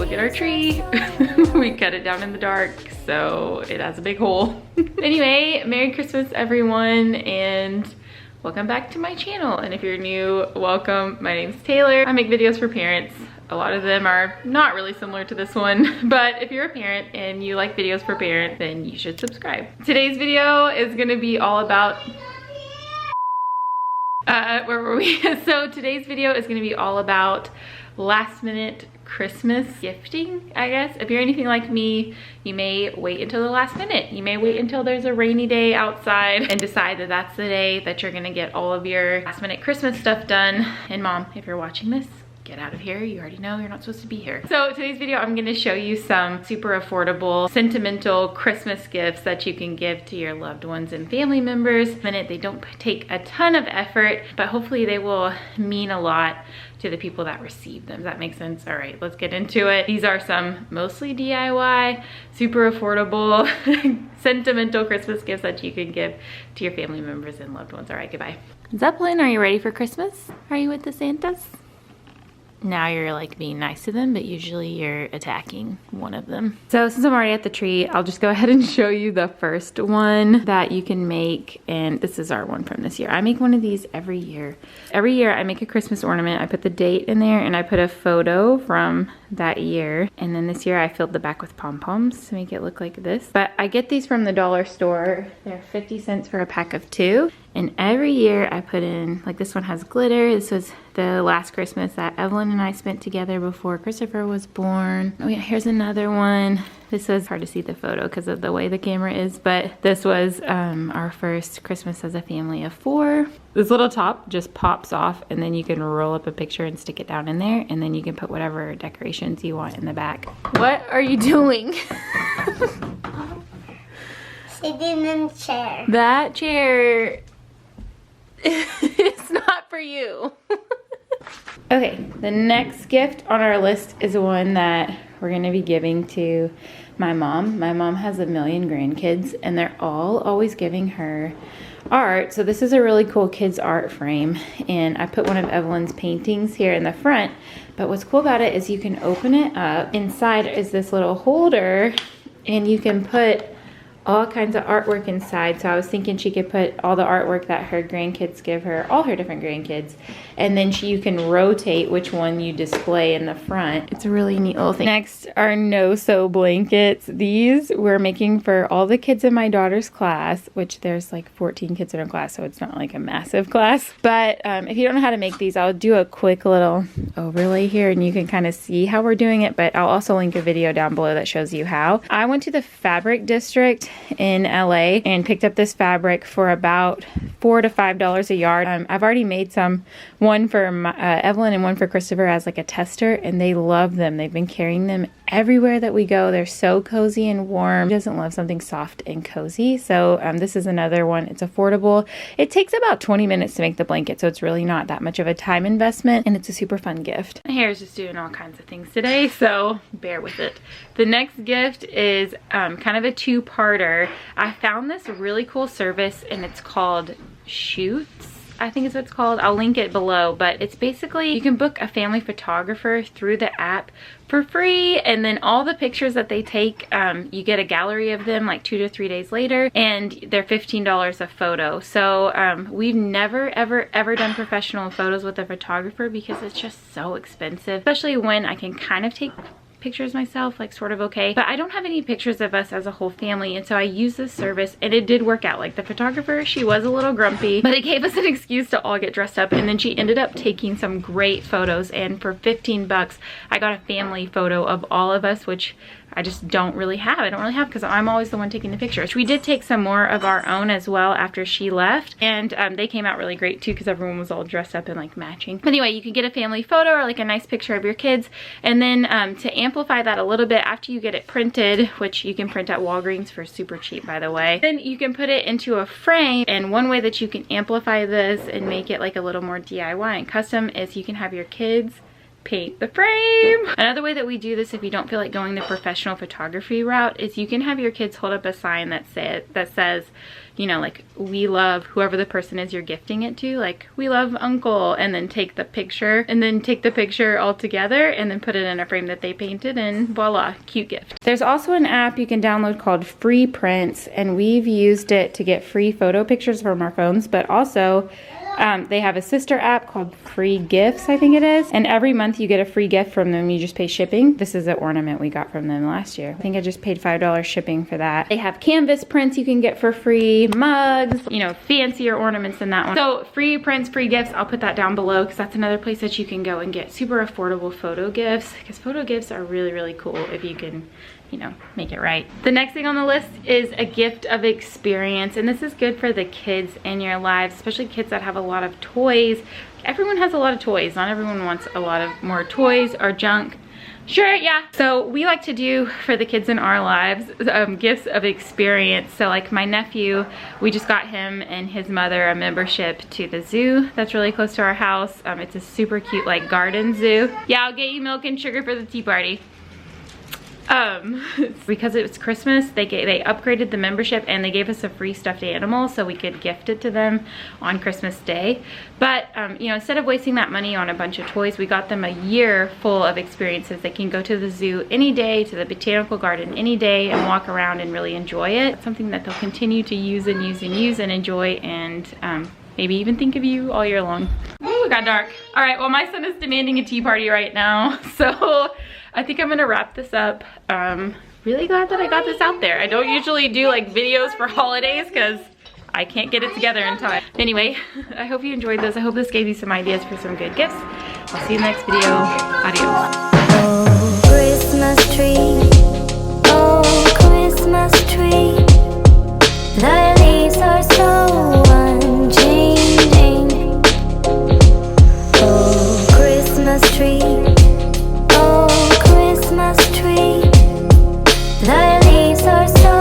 look at our tree. We cut it down in the dark, so it has a big hole. Anyway, Merry Christmas everyone, and welcome back to my channel. And if you're new, welcome. My name's Taylor. I make videos for parents. A lot of them are not really similar to this one, but if you're a parent and you like videos for parents, then you should subscribe. Today's video is gonna be all about, where were we? So today's video is gonna be all about last minute Christmas gifting, I guess. If you're anything like me, you may wait until the last minute. You may wait until there's a rainy day outside and decide that that's the day that you're gonna get all of your last minute Christmas stuff done. And mom, if you're watching this, get out of here. You already know you're not supposed to be here. So today's video, I'm gonna show you some super affordable, sentimental Christmas gifts that you can give to your loved ones and family members. They don't take a ton of effort, but hopefully they will mean a lot to the people that receive them. Does that make sense? All right, let's get into it. These are some mostly DIY, super affordable, sentimental Christmas gifts that you can give to your family members and loved ones. All right, goodbye. Zeppelin, are you ready for Christmas? Are you with the Santas? Now you're like being nice to them, but usually you're attacking one of them. So since I'm already at the tree, I'll just go ahead and show you the first one that you can make. And this is our one from this year. I make one of these every year. Every year I make a Christmas ornament. I put the date in there and I put a photo from that year. And then this year I filled the back with pom-poms to make it look like this. But I get these from the dollar store. They're 50 cents for a pack of 2. And every year I put in, like this one has glitter. This was the last Christmas that Evelyn and I spent together before Christopher was born. Oh yeah, here's another one. This was hard to see the photo because of the way the camera is, but this was our first Christmas as a family of 4. This little top just pops off and then you can roll up a picture and stick it down in there, and then you can put whatever decorations you want in the back. What are you doing? Sitting in the chair. That chair it's not for you. Okay, the next gift on our list is one that we're gonna be giving to my mom. My mom has 1 million grandkids and they're all always giving her art. So this is a really cool kids art frame, and I put one of Evelyn's paintings here in the front. But what's cool about it is you can open it up. Inside is this little holder and you can put all kinds of artwork inside. So I was thinking she could put all the artwork that her grandkids give her, all her different grandkids, and then you can rotate which one you display in the front. It's a really neat little thing. Next are NoSew blankets. These we're making for all the kids in my daughter's class, which there's like 14 kids in her class, so it's not like a massive class. But if you don't know how to make these, I'll do a quick little overlay here and you can kind of see how we're doing it, but I'll also link a video down below that shows you how. I went to the fabric district in LA and picked up this fabric for about $4 to $5 a yard. I've already made some, one for Evelyn and one for Christopher as like a tester, and they love them. They've been carrying them everywhere that we go. They're so cozy and warm. Who doesn't love something soft and cozy? So this is another one. It's affordable. It takes about 20 minutes to make the blanket, so it's really not that much of a time investment, and it's a super fun gift. My hair is just doing all kinds of things today, so bear with it. The next gift is kind of a two-parter. I found this really cool service and it's called Shoots, I think is what it's called. I'll link it below, but it's basically you can book a family photographer through the app for free, and then all the pictures that they take, you get a gallery of them like 2 to 3 days later, and they're $15 a photo. So we've never ever done professional photos with a photographer because it's just so expensive, especially when I can kind of take pictures myself, like sort of okay, but I don't have any pictures of us as a whole family, and so I used this service and it did work out. Like the photographer, she was a little grumpy, but it gave us an excuse to all get dressed up, and then she ended up taking some great photos, and for 15 bucks I got a family photo of all of us, which I just don't really have. I don't really have because I'm always the one taking the pictures. We did take some more of our own as well after she left, and they came out really great too because everyone was all dressed up and like matching. But anyway, you can get a family photo or like a nice picture of your kids, and then to amplify that a little bit, after you get it printed, which you can print at Walgreens for super cheap by the way, then you can put it into a frame. And one way that you can amplify this and make it like a little more DIY and custom is you can have your kids paint the frame. Another way that we do this if you don't feel like going the professional photography route is you can have your kids hold up a sign that says, you know, like, we love whoever the person is you're gifting it to, like, we love Uncle, and then take the picture all together and then put it in a frame that they painted, and voila, cute gift. There's also an app you can download called Free Prints, and we've used it to get free photo pictures from our phones, but also they have a sister app called Free Gifts, I think it is. And every month you get a free gift from them. You just pay shipping. This is an ornament we got from them last year. I think I just paid $5 shipping for that. They have canvas prints you can get for free, mugs, you know, fancier ornaments than that one. So Free Prints, Free Gifts, I'll put that down below because that's another place that you can go and get super affordable photo gifts, because photo gifts are really, really cool if you can, you know, make it right. The next thing on the list is a gift of experience, and this is good for the kids in your lives, especially kids that have a lot of toys. Everyone has a lot of toys. Not everyone wants a lot of more toys or junk. Sure, yeah. So we like to do for the kids in our lives gifts of experience. So like my nephew, we just got him and his mother a membership to the zoo that's really close to our house. It's a super cute like garden zoo. Yeah, I'll get you milk and sugar for the tea party. Because it was Christmas, they upgraded the membership and they gave us a free stuffed animal so we could gift it to them on Christmas Day. But you know, instead of wasting that money on a bunch of toys, we got them a year full of experiences. They can go to the zoo any day, to the botanical garden any day, and walk around and really enjoy it. It's something that they'll continue to use and use and use and enjoy, and maybe even think of you all year long. Ooh, it got dark. All right, well, my son is demanding a tea party right now, so I think I'm gonna wrap this up. Really glad that I got this out there. I don't usually do like videos for holidays because I can't get it together in time. Anyway, I hope you enjoyed this. I hope this gave you some ideas for some good gifts. I'll see you in the next video. Adios. Oh, Christmas tree. Oh, Christmas tree. The leaves are so unchanging. Oh, Christmas tree. Oh, Christmas tree. The